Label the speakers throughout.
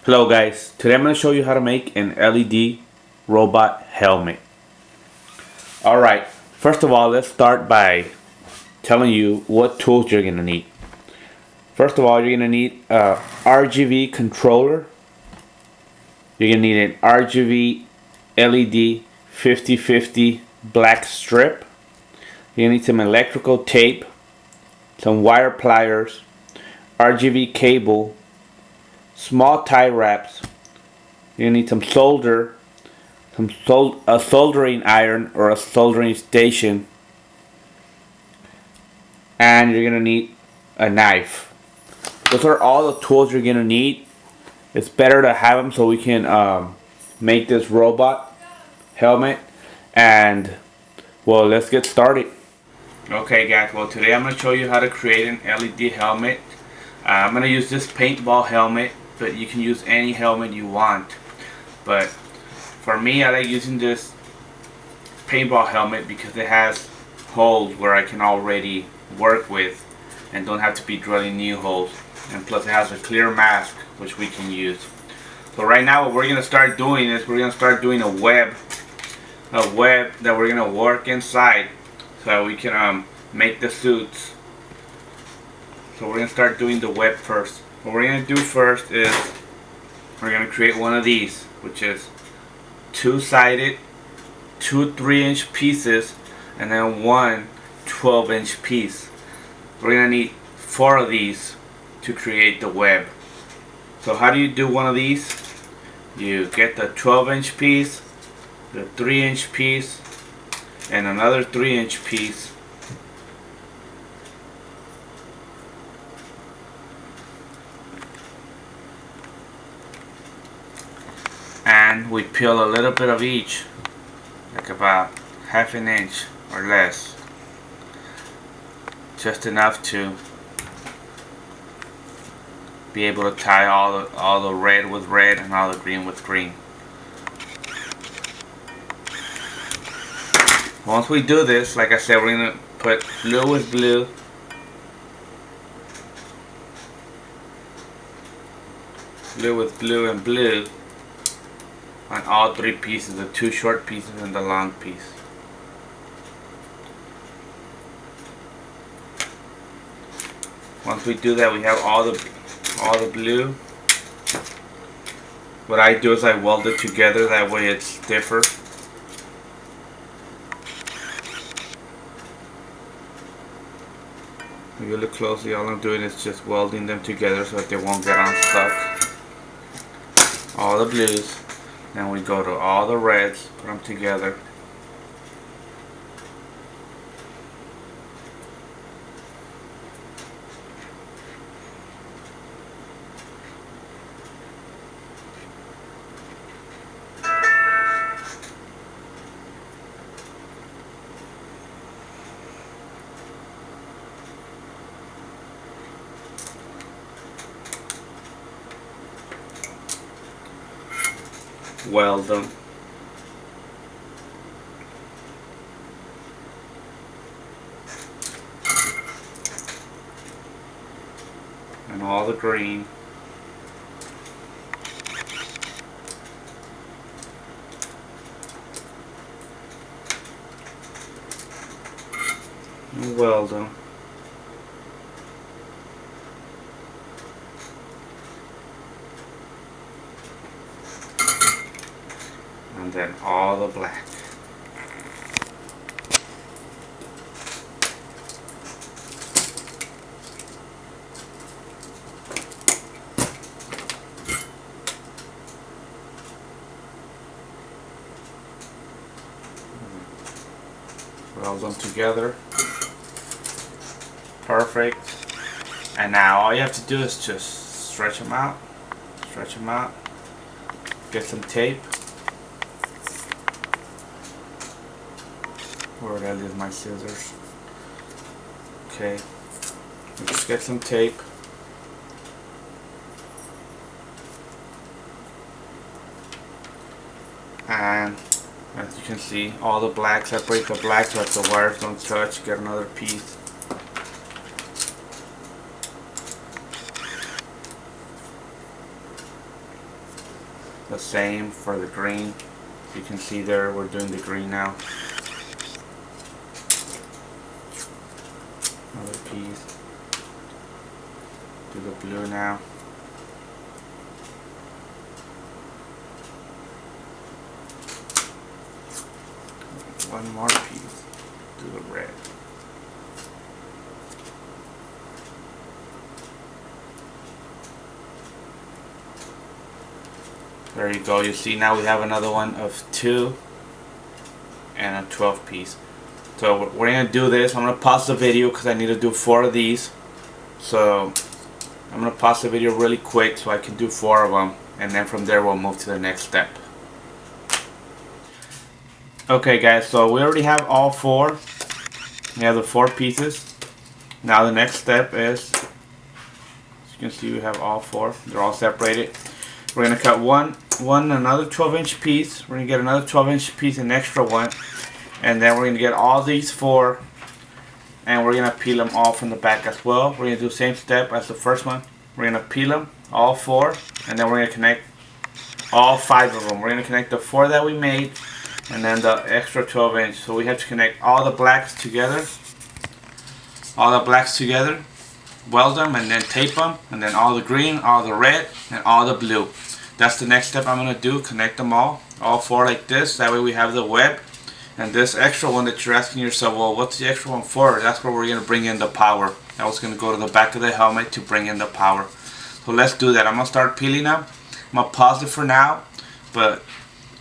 Speaker 1: Hello guys, today I'm going to show you how to make an LED robot helmet. Alright, first of all let's start by telling you what tools you're going to need. First of all, you're going to need a RGB controller. You're going to need an RGB LED 50/50 black strip. You're going to need some electrical tape, some wire pliers, RGB cable, small tie wraps. You need some solder, a soldering iron or a soldering station, and you're gonna need a knife. Those are all the tools you're gonna need. It's better to have them so we can make this robot helmet. And well, let's get started. Okay guys, well today I'm gonna show you how to create an LED helmet. I'm gonna use this paintball helmet, but you can use any helmet you want. But for me, I like using this paintball helmet because it has holes where I can already work with and don't have to be drilling new holes. And plus it has a clear mask which we can use. So right now what we're going to start doing is we're going to start doing a web that we're going to work inside so that we can make the suits. So we're going to start doing the web first. What we're going to do first is we're going to create one of these, which is two-sided, two 3-inch pieces, and then one 12-inch piece. We're going to need 4 of these to create the web. So how do you do one of these? You get the 12-inch piece, the 3-inch piece, and another 3-inch piece. And we peel a little bit of each, like about ½ inch or less, just enough to be able to tie all the red with red and all the green with green. Once we do this, like I said, we're going to put blue with blue, blue with blue and blue on all 3 pieces, the 2 short pieces and the long piece. Once we do that, we have all the blue. What I do is I weld it together, that way it's stiffer. If you look closely, all I'm doing is just welding them together so that they won't get unstuck. All the blues. Then we go to all the reds, put them together. Weld them. And all the green. And weld them. And then all the black. Weld them together. Perfect. And now all you have to do is just stretch them out. Stretch them out. Get some tape. Where did I leave my scissors? Okay. Just get some tape. And as you can see, all the black, separate the black so that the wires don't touch. Get another piece. The same for the green. You can see there we're doing the green now. Another piece. Do the blue now. One more piece. Do the red. There you go. You see now we have another one of 2 and a 12 piece. So we're going to do this. I'm going to pause the video because I need to do 4 of these. So I'm going to pause the video really quick so I can do 4 of them. And then from there we'll move to the next step. Okay guys, so we already have all 4. We have the 4 pieces. Now the next step is, as you can see we have all 4. They're all separated. We're going to cut another 12-inch piece. We're going to get another 12-inch piece, an extra one. And then we're going to get all these 4. And we're going to peel them all from the back as well. We're going to do the same step as the first one. We're going to peel them, all 4. And then we're going to connect all 5 of them. We're going to connect the 4 that we made. And then the extra 12-inch. So we have to connect all the blacks together. All the blacks together. Weld them and then tape them. And then all the green, all the red, and all the blue. That's the next step I'm going to do. Connect them all 4 like this. That way we have the web. And this extra one that you're asking yourself, well, what's the extra one for? That's where we're going to bring in the power. That was going to go to the back of the helmet to bring in the power. So let's do that. I'm going to start peeling them. I'm going to pause it for now. But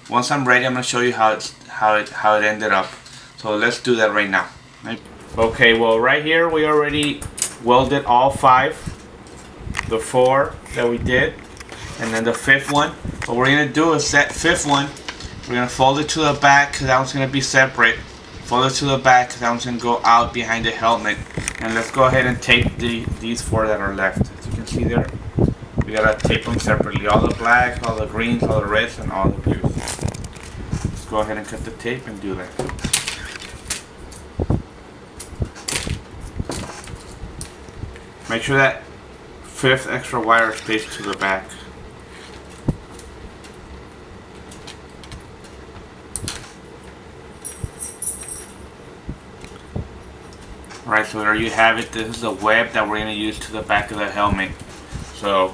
Speaker 1: once I'm ready, I'm going to show you how it ended up. So let's do that right now. Okay, well right here we already welded all 5. The 4 that we did. And then the 5th one. What we're going to do is that 5th one, we're going to fold it to the back because that one's going to be separate. Fold it to the back because that one's going to go out behind the helmet. And let's go ahead and tape these 4 that are left. As you can see there, we got to tape them separately. All the blacks, all the greens, all the reds, and all the blues. Let's go ahead and cut the tape and do that. Make sure that 5th extra wire stays to the back. Alright, so there you have it. This is the web that we're going to use to the back of the helmet. So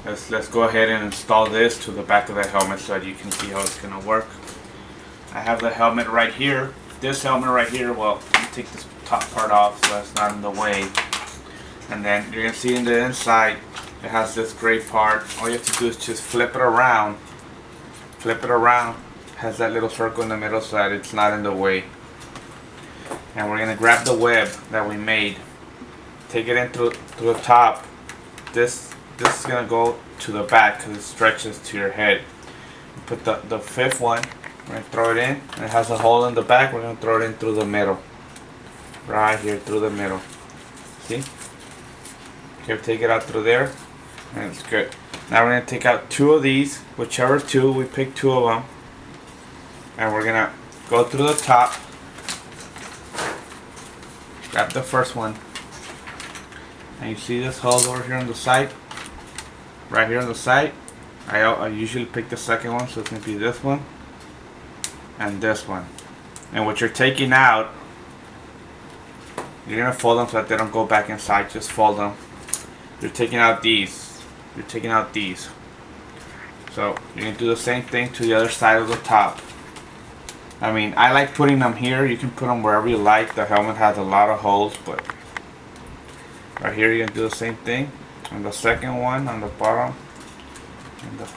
Speaker 1: let's go ahead and install this to the back of the helmet so that you can see how it's going to work. I have the helmet right here. This helmet right here, well, let me take this top part off so that's not in the way. And then you're going to see in the inside it has this gray part. All you have to do is just flip it around. Flip it around. It has that little circle in the middle so that it's not in the way. And we're going to grab the web that we made. Take it in through the top. This is going to go to the back because it stretches to your head. Put the 5th one. We're going to throw it in. And it has a hole in the back. We're going to throw it in through the middle. Right here through the middle. See? Okay, take it out through there. And it's good. Now we're going to take out 2 of these. Whichever 2. We pick 2 of them. And we're going to go through the top. Grab the first one. And you see this hole over here on the side? Right here on the side. I usually pick the second one, so it's going to be this one. And this one. And what you're taking out, you're going to fold them so that they don't go back inside. Just fold them. You're taking out these. You're taking out these. So you're going to do the same thing to the other side of the top. I mean, I like putting them here. You can put them wherever you like. The helmet has a lot of holes, but right here you're going to do the same thing. And the second one on the bottom. And okay,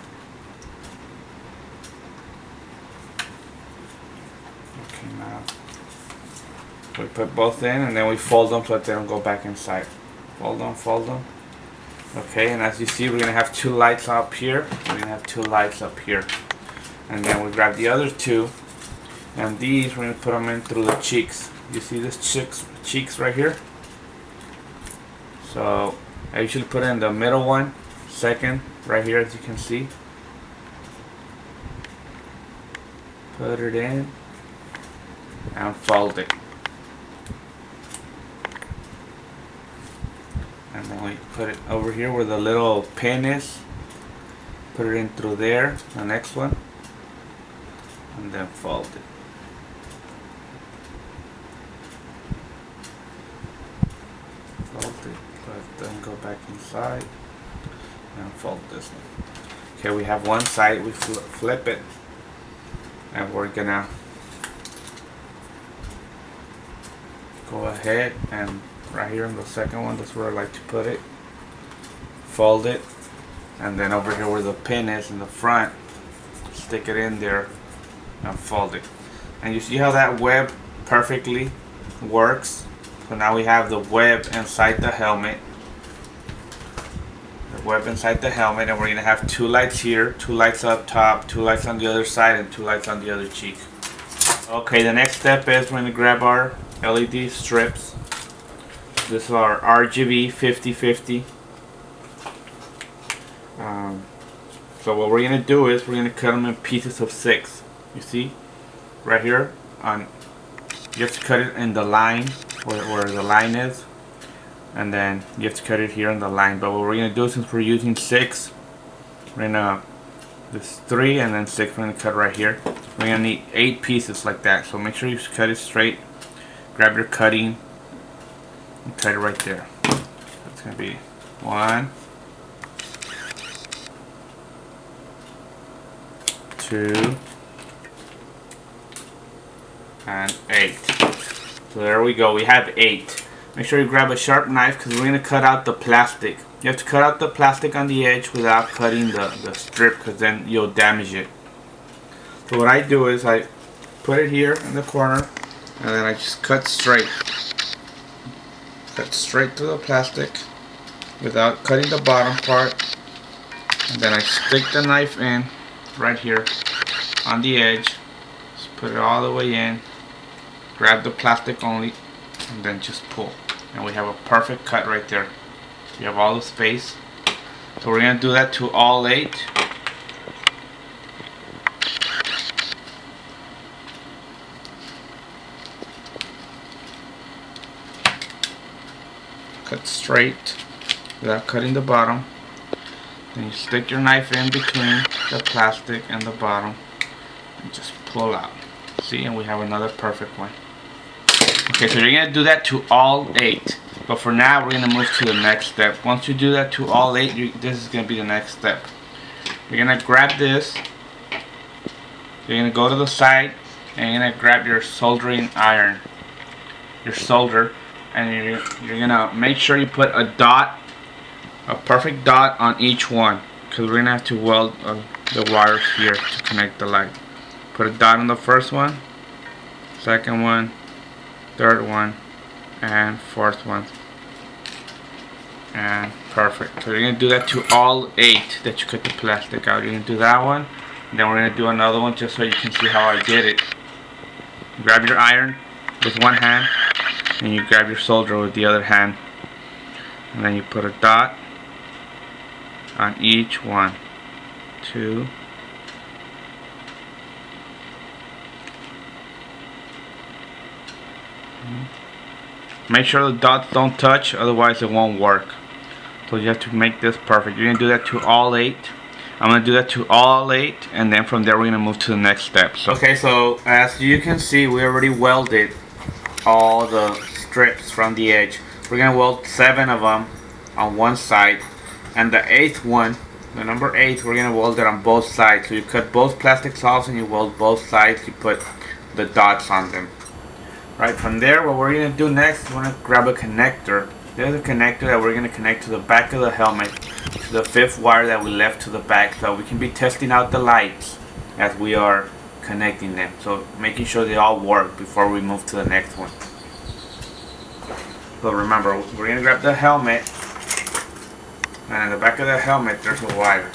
Speaker 1: now we put both in and then we fold them so that they don't go back inside. Fold them, fold them. Okay, and as you see, we're going to have 2 lights up here. We're going to have 2 lights up here. And then we grab the other 2. And these, we're going to put them in through the cheeks. You see this cheeks right here? So I usually put in the middle one, second, right here as you can see. Put it in and fold it. And then we put it over here where the little pin is. Put it in through there, the next one, and then fold it. Fold it, then go back inside, and fold this one. Okay, we have one side, we flip it, and we're gonna go ahead and right here on the second one, that's where I like to put it, fold it, and then over here where the pin is in the front, stick it in there and fold it. And you see how that web perfectly works? So now we have the web inside the helmet. The web inside the helmet, and we're gonna have two lights here, two lights up top, two lights on the other side, and two lights on the other cheek. Okay, the next step is we're gonna grab our LED strips. This is our RGB 50/50. So what we're gonna do is we're gonna cut them in pieces of 6. You see, right here on, you have to cut it in the line where the line is, and then you have to cut it here on the line. But what we're gonna do, since we're using 6, we're gonna, this 3 and then 6, we're gonna cut right here. We're gonna need 8 pieces like that. So make sure you cut it straight. Grab your cutting and cut it right there. That's gonna be 1, 2, and 8. So there we go, we have 8. Make sure you grab a sharp knife because we're going to cut out the plastic. You have to cut out the plastic on the edge without cutting the strip, because then you'll damage it. So what I do is I put it here in the corner, and then I just cut straight. Cut straight through the plastic without cutting the bottom part. And then I stick the knife in right here on the edge. Just put it all the way in. Grab the plastic only, and then just pull. And we have a perfect cut right there. You have all the space. So we're going to do that to all 8. Cut straight without cutting the bottom. Then you stick your knife in between the plastic and the bottom and just pull out. See, and we have another perfect one. Okay, so you're going to do that to all 8. But for now, we're going to move to the next step. Once you do that to all 8, this is going to be the next step. You're going to grab this. You're going to go to the side, and you're going to grab your soldering iron. Your solder. And you're going to make sure you put a dot, a perfect dot on each one. Because we're going to have to weld the wires here to connect the light. Put a dot on the first one, second one, third one, and fourth one. And perfect. So you're going to do that to all 8 that you cut the plastic out. You're going to do that one, and then we're going to do another one just so you can see how I did it. Grab your iron with one hand, and you grab your solder with the other hand, and then you put a dot on each one. 2, make sure the dots don't touch, otherwise it won't work. So you have to make this perfect. You're going to do that to all 8. I'm going to do that to all 8, and then from there we're going to move to the next step. So, okay, so as you can see, we already welded all the strips from the edge. We're going to weld 7 of them on one side, and the 8th one, the number 8, we're going to weld it on both sides. So you cut both plastic saws and you weld both sides. You put the dots on them. Right, from there, what we're going to do next, we're going to grab a connector. There's a connector that we're going to connect to the back of the helmet, to the 5th wire that we left to the back, so we can be testing out the lights as we are connecting them. So making sure they all work before we move to the next one. So remember, we're going to grab the helmet, and in the back of the helmet there's a wire.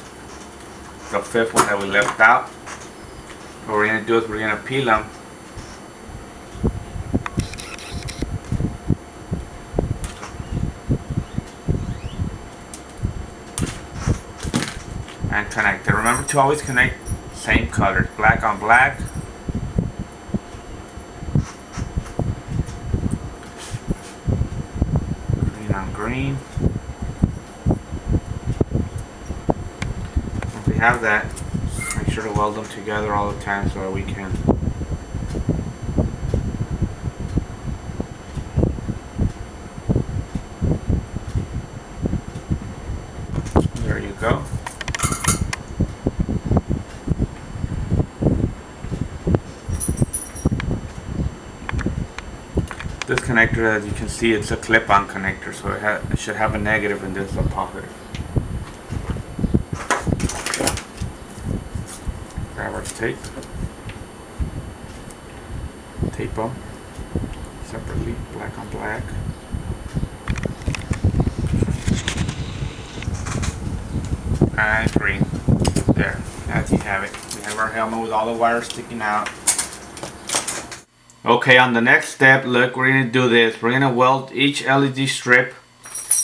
Speaker 1: The 5th one that we left out. What we're going to do is we're going to peel them. And connect it. Remember to always connect same colors, black on black, green on green. Once we have that, make sure to weld them together all the time so that we can. There you go. This connector, as you can see, it's a clip-on connector, so it should have a negative and this a positive. Grab our tape. Tape them separately, black on black. And green. There, as you have it. We have our helmet with all the wires sticking out. Okay, on the next step, look, we're going to do this. We're going to weld each LED strip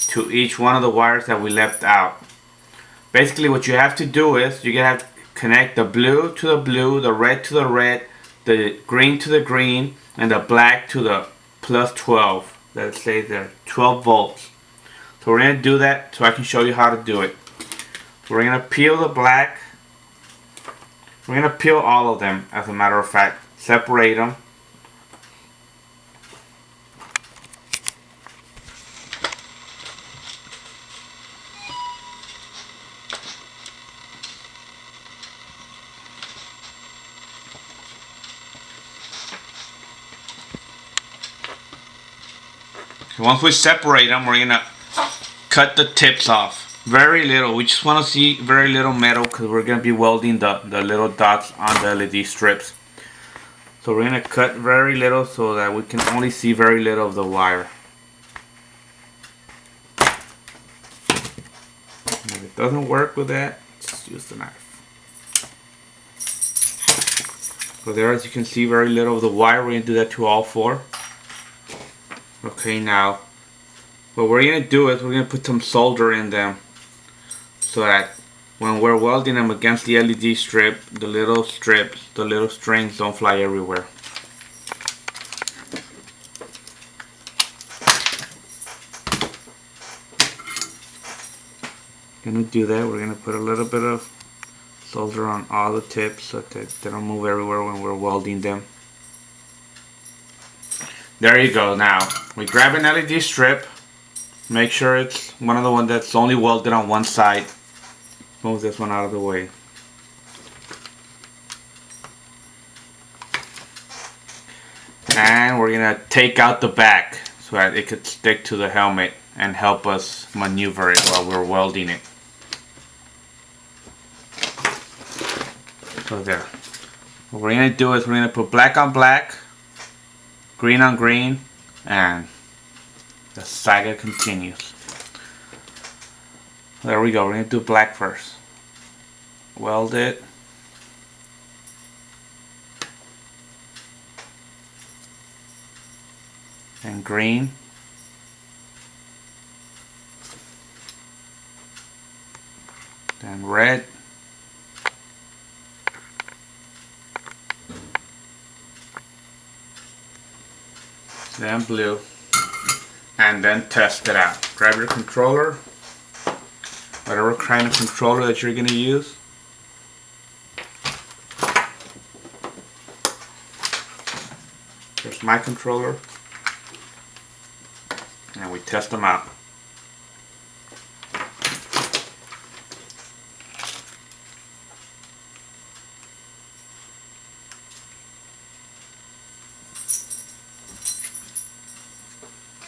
Speaker 1: to each one of the wires that we left out. Basically, what you have to do is you have to connect the blue to the blue, the red to the red, the green to the green, and the black to the plus 12. That says there, 12 volts. So we're going to do that so I can show you how to do it. We're going to peel the black. We're going to peel all of them, as a matter of fact. Separate them. Once we separate them, we're gonna cut the tips off. Very little. We just want to see very little metal because we're gonna be welding the little dots on the LED strips. So we're gonna cut very little so that we can only see very little of the wire. If it doesn't work with that, just use the knife. So there, as you can see, very little of the wire. We're gonna do that to all four. Okay, now what we're going to do is we're going to put some solder in them so that when we're welding them against the LED strip, the little strips, the little strings don't fly everywhere. Going to do that, we're going to put a little bit of solder on all the tips so that they don't move everywhere when we're welding them. There you go. Now we grab an LED strip, make sure it's one of the ones that's only welded on one side. Move this one out of the way. And we're gonna take out the back so that it could stick to the helmet and help us maneuver it while we're welding it. So there. What we're gonna do is we're gonna put black on black, green on green, and the saga continues. There we go. We're going to do black first. Weld it. And green. Then red. Then blue, and then test it out. Grab your controller, whatever kind of controller that you're going to use. Here's my controller, and we test them out.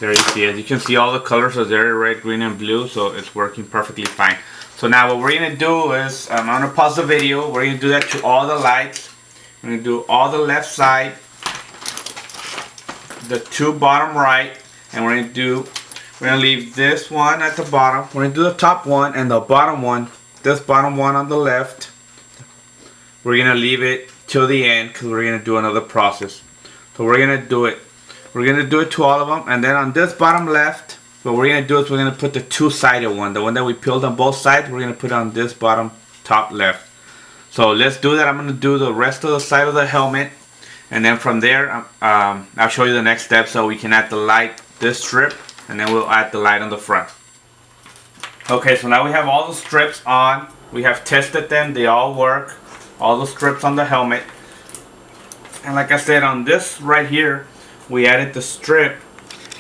Speaker 1: There you see, as you can see, all the colors are there, red, green, and blue, so it's working perfectly fine. So now what we're going to do is, I'm going to pause the video, we're going to do that to all the lights. We're going to do all the left side, the two bottom right, and we're going to leave this one at the bottom. We're going to do the top one and the bottom one, this bottom one on the left. We're going to leave it till the end because we're going to do another process. So we're going to do it. We're going to do it to all of them, and then on this bottom left, what we're going to do is we're going to put the two-sided one, the one that we peeled on both sides, we're going to put on this bottom top left. So let's do that. I'm going to do the rest of the side of the helmet, and then from there, I'll show you the next step so we can add the light, this strip, and then we'll add the light on the front. Okay, so now we have all the strips on We have tested them, they all work. All the strips on the helmet. And like I said, on this right here, we added the strip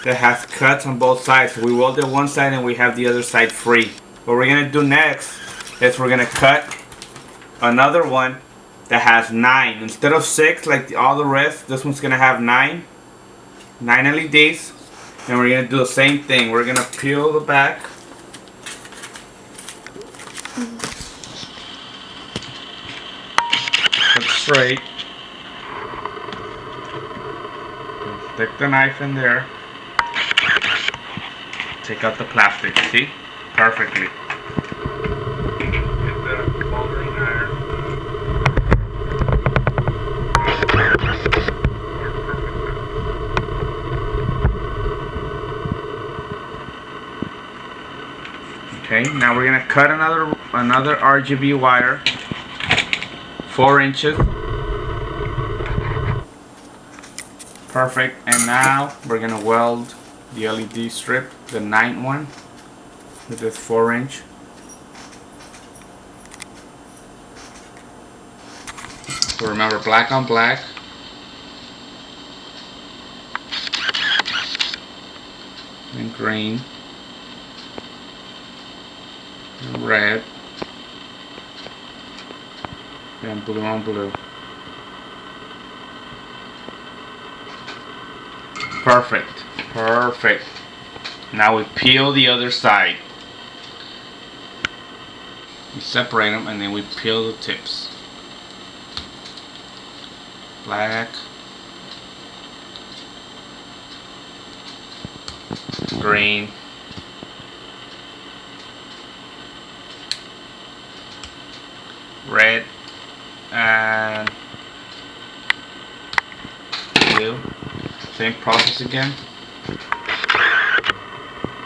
Speaker 1: that has cuts on both sides. So we welded one side and we have the other side free. What we're gonna do next is we're gonna cut another one that has 9 instead of 6 like all the rest. This one's gonna have 9 LEDs, and we're gonna do the same thing. We're gonna peel the back. Cut straight. Stick the knife in there. Take out the plastic. See? Perfectly. Get the soldering iron. Okay, now we're gonna cut another RGB wire, 4 inches. Perfect. And now we're gonna weld the LED strip, the 9th one, with this 4-inch. So remember, black on black. And green. And red. And blue on blue. Perfect. Perfect. Now we peel the other side. We separate them and then we peel the tips. Black. Green. Red. And blue. Same process again.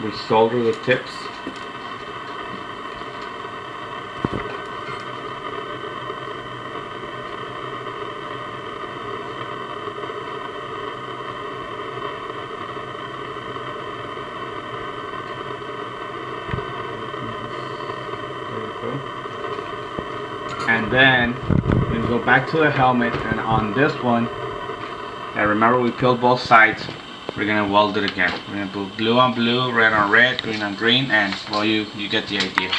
Speaker 1: We solder the tips. And then we go back to the helmet, and on this one, and remember we peeled both sides, we're gonna weld it again. We're gonna put blue on blue, red on red, green on green, and well, you get the idea.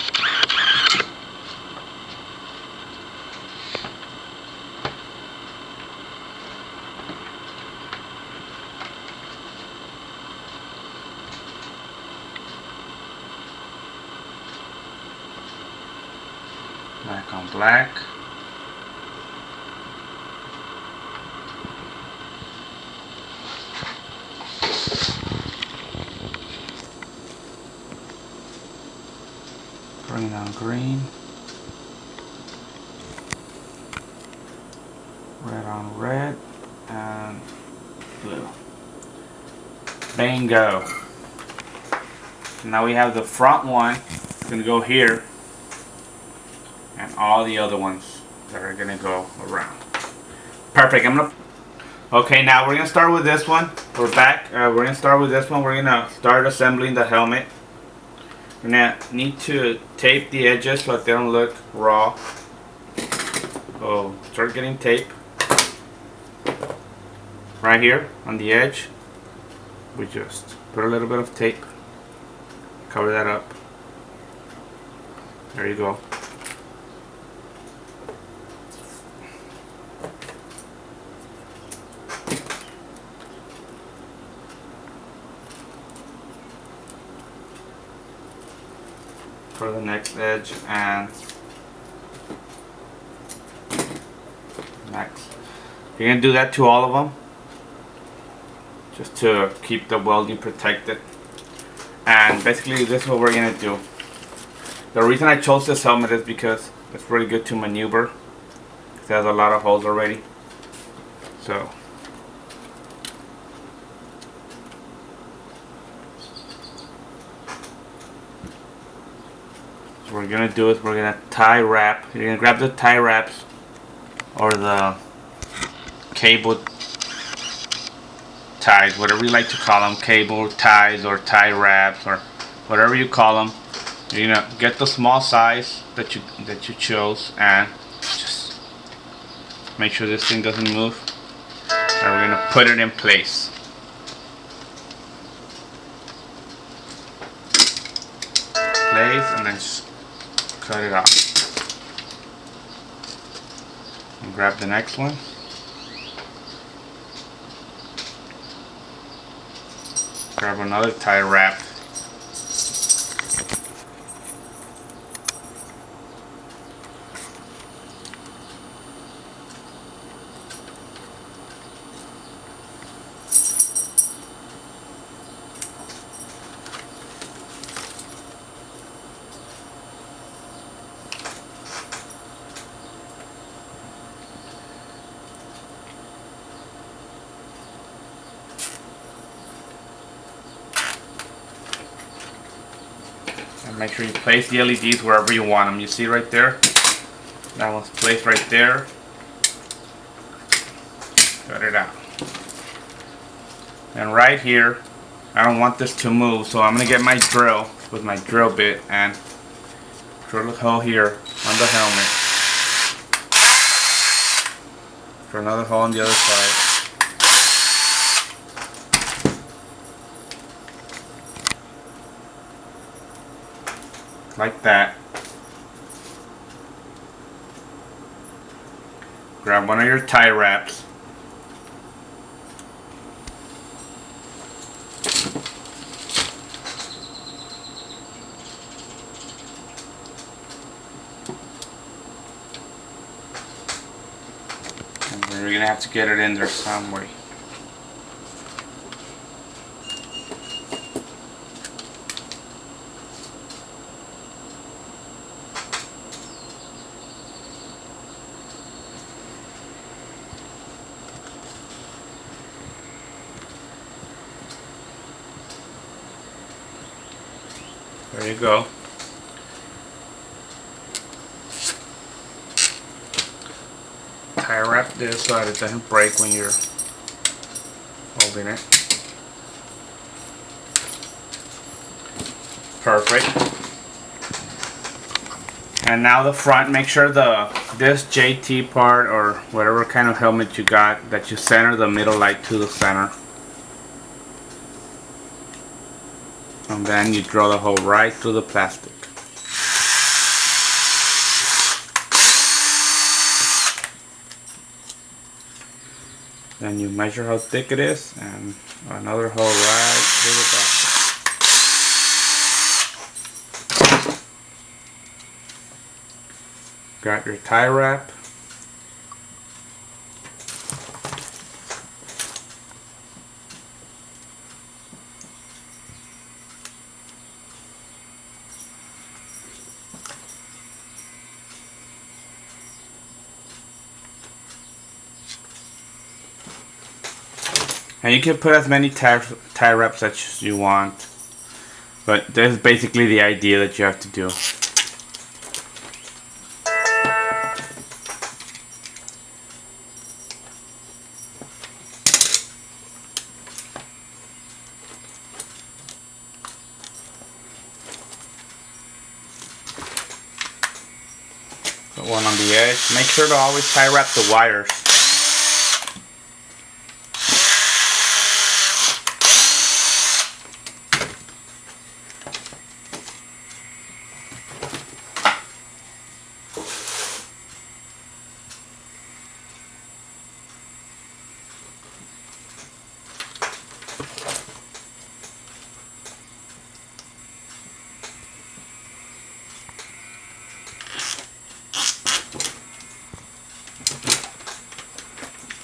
Speaker 1: Black on black. Green on green. Red on red. And blue. Bingo. So now we have the front one. It's gonna go here. And all the other ones that are gonna go around. Perfect. Okay, now we're gonna start with this one. We're back. We're gonna start with this one. We're gonna start assembling the helmet. We're gonna need to tape the edges so that they don't look raw. So start getting tape right here on the edge. We just put a little bit of tape, cover that up. There you go. For the next edge and next. You're gonna do that to all of them, just to keep the welding protected. And basically, this is what we're gonna do. The reason I chose this helmet is because it's really good to maneuver. It has a lot of holes already. So. What we're gonna do is we're gonna tie wrap. You're gonna grab the tie wraps or the cable ties, whatever you like to call them, cable ties or tie wraps or whatever you call them. You know, get the small size that you chose, and just make sure this thing doesn't move. And we're gonna put it in place. And then just cut it off. And grab the next one. Grab another tie wrap. And make sure you place the LEDs wherever you want them. You see right there? That one's placed right there. Cut it out. And right here, I don't want this to move, so I'm gonna get my drill with my drill bit and drill a hole here on the helmet. Drill another hole on the other side. Like that. Grab one of your tie wraps. And we're gonna have to get it in there some way. There you go. Tie wrap this so that it doesn't break when you're holding it. Perfect. And now the front, make sure this JT part or whatever kind of helmet you got, that you center the middle light to the center. And then you draw the hole right through the plastic. Then you measure how thick it is and another hole right through the back. Got your tie wrap. And you can put as many tie wraps as you want, but this is basically the idea that you have to do. Put one on the edge. Make sure to always tie wrap the wires.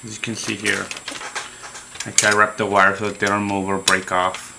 Speaker 1: As you can see here, I tie wrap the wire so that they don't move or break off.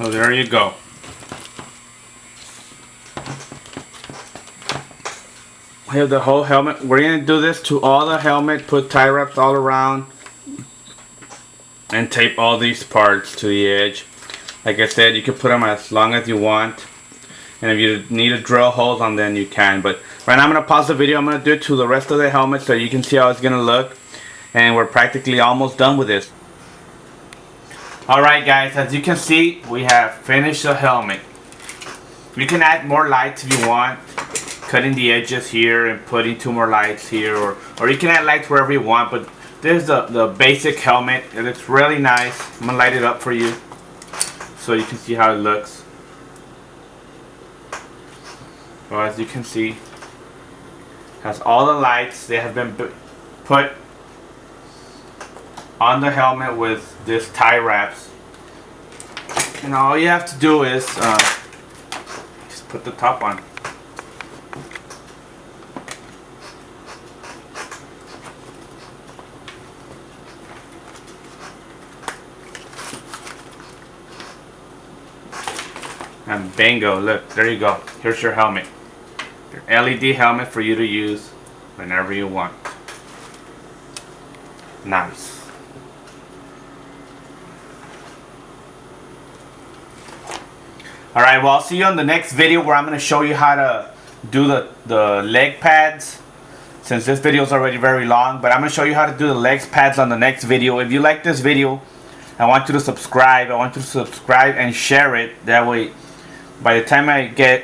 Speaker 1: So there you go. We have the whole helmet. We're going to do this to all the helmet. Put tie wraps all around. And tape all these parts to the edge. Like I said, you can put them as long as you want. And if you need to drill holes on them, you can. But right now I'm going to pause the video. I'm going to do it to the rest of the helmet so you can see how it's going to look. And we're practically almost done with this. Alright guys, as you can see, we have finished the helmet. You can add more lights if you want. Cutting the edges here and putting 2 more lights here. Or you can add lights wherever you want. But this is the basic helmet. It looks really nice. I'm going to light it up for you so you can see how it looks. Well, as you can see, has all the lights. They have been put on the helmet with this tie wraps. And all you have to do is just put the top on. And bingo, look, there you go. Here's your helmet. Your LED helmet for you to use whenever you want. Nice. Alright, well, I'll see you on the next video where I'm going to show you how to do the leg pads. Since this video is already very long, but I'm going to show you how to do the leg pads on the next video. If you like this video, I want you to subscribe. I want you to subscribe and share it. That way, by the time I get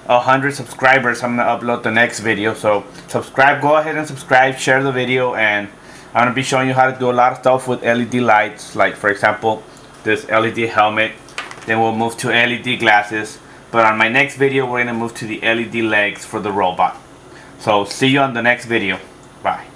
Speaker 1: 100 subscribers, I'm going to upload the next video. So subscribe, go ahead and subscribe, share the video, and I'm going to be showing you how to do a lot of stuff with LED lights. Like, for example, this LED helmet. Then we'll move to LED glasses. But on my next video, we're going to move to the LED legs for the robot. So see you on the next video. Bye.